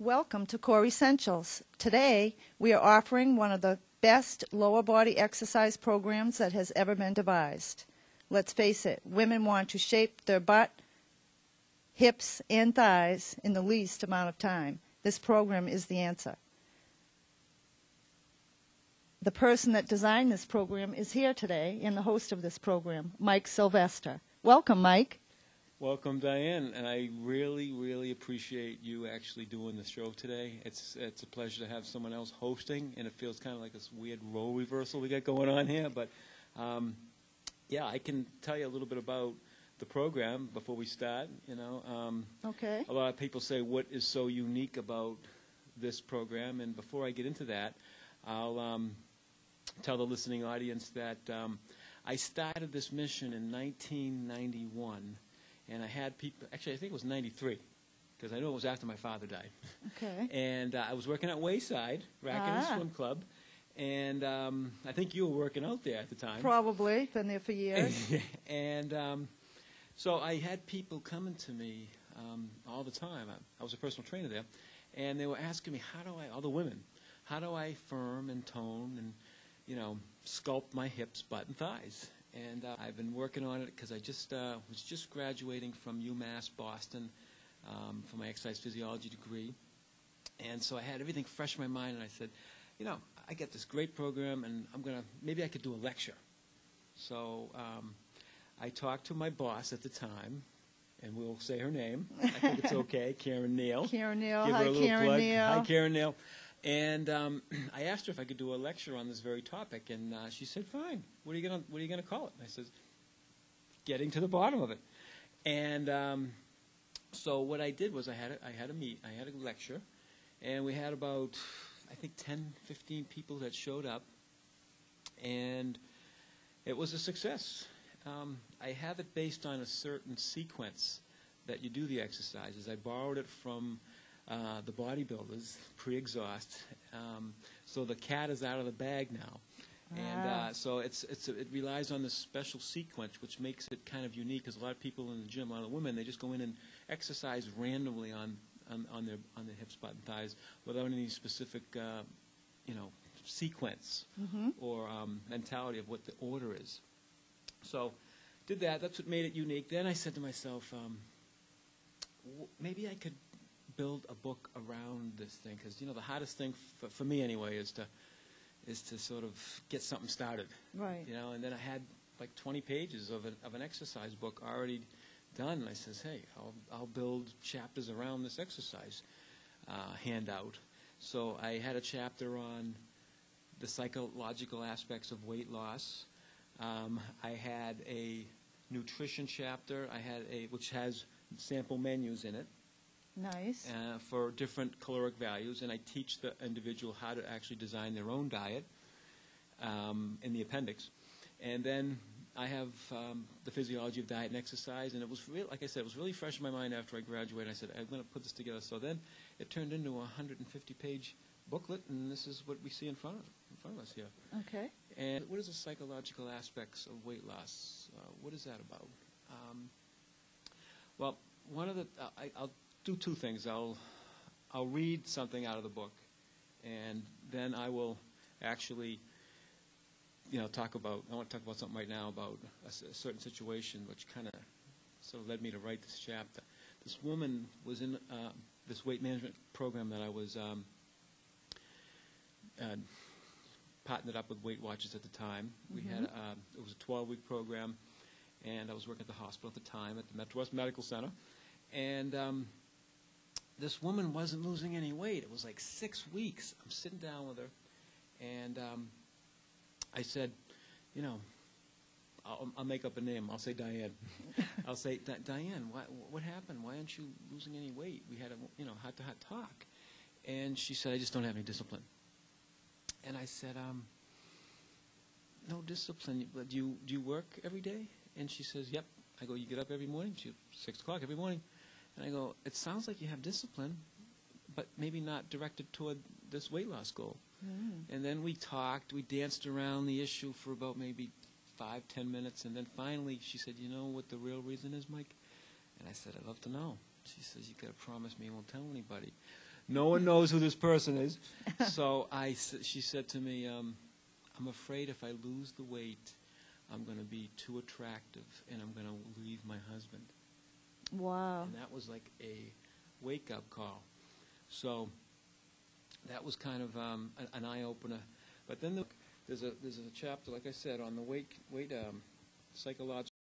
Welcome to Core Essentials. Today, we are offering one of the best lower body exercise programs that has ever been devised. Let's face it, women want to shape their butt, hips, and thighs in the least amount of time. This program is the answer. The person that designed this program is here today, and the host of this program, Mike Sylvester. Welcome, Mike. Welcome, Diane, and I really appreciate you actually doing the show today. It's a pleasure to have someone else hosting, and it feels kind of like this weird role reversal we got going on here. But yeah, I can tell you a little bit about the program before we start. Okay. A lot of people say, "What is so unique about this program?" And before I get into that, I'll tell the listening audience that I started this mission in 1991. And I had people, actually I think it was 93, because I know it was after my father died. Okay. And I was working at Wayside, Raccoon Swim Club, and I think you were working out there at the time. Probably. Been there for years. And so I had people coming to me all the time. I was a personal trainer there, and they were asking me, all the women, how do I firm and tone and, sculpt my hips, butt, and thighs? And I've been working on it because I was just graduating from UMass Boston for my exercise physiology degree. And so I had everything fresh in my mind, and I said, I got this great program, and maybe I could do a lecture. So I talked to my boss at the time, and we'll say her name. I think it's okay, Karen Neal. Karen Neal. Give her Hi, a little Karen plug. Neal. Hi, Karen Neal. And I asked her if I could do a lecture on this very topic, and she said, "Fine. What are you gonna call it?" And I said, "Getting to the bottom of it." And so what I did was I had a lecture, and we had about 10, 15 people that showed up, and it was a success. I have it based on a certain sequence that you do the exercises. I borrowed it from the bodybuilders, pre-exhaust. So the cat is out of the bag now. And so it relies on this special sequence, which makes it kind of unique, because a lot of people in the gym, a lot of women, they just go in and exercise randomly on their hips, butt, and thighs without any specific, sequence or mentality of what the order is. So did that. That's what made it unique. Then I said to myself, maybe I could build a book around this thing, because the hardest thing for me anyway is to sort of get something started. Right. And then I had like 20 pages of an exercise book already done, and I says, hey, I'll build chapters around this exercise handout. So I had a chapter on the psychological aspects of weight loss. I had a nutrition chapter. Which has sample menus in it. Nice. For different caloric values, and I teach the individual how to actually design their own diet in the appendix. And then I have the physiology of diet and exercise, and it was like I said, it was really fresh in my mind after I graduated. I said, I'm going to put this together. So then it turned into a 150-page booklet, and this is what we see in front of us here. Okay. And what is the psychological aspects of weight loss? What is that about? Well, one of the I'll do two things. I'll read something out of the book, and then I will actually, I want to talk about something right now about a certain situation which kind of sort of led me to write this chapter. This woman was in this weight management program that I was partnered up with Weight Watchers at the time. We had it was a 12-week program, and I was working at the hospital at the time at the Metro Medical Center, and this woman wasn't losing any weight. It was like 6 weeks. I'm sitting down with her, and I said, I'll make up a name. I'll say Diane. I'll say, Diane, what happened? Why aren't you losing any weight? We had a heart-to-heart talk, and she said, I just don't have any discipline. And I said, no discipline. Do you work every day? And she says, yep. I go, you get up every morning? She 6 o'clock every morning. And I go, it sounds like you have discipline, but maybe not directed toward this weight loss goal. And then we talked. We danced around the issue for about maybe 5-10 minutes. And then finally she said, you know what the real reason is, Mike? And I said, I'd love to know. She says, you got to promise me you won't tell anybody. No one knows who this person is. So she said to me, I'm afraid if I lose the weight, I'm going to be too attractive, and I'm going to leave my husband. Wow. And that was like a wake-up call. So that was kind of an eye-opener. But then there's a chapter, like I said, on the weight psychological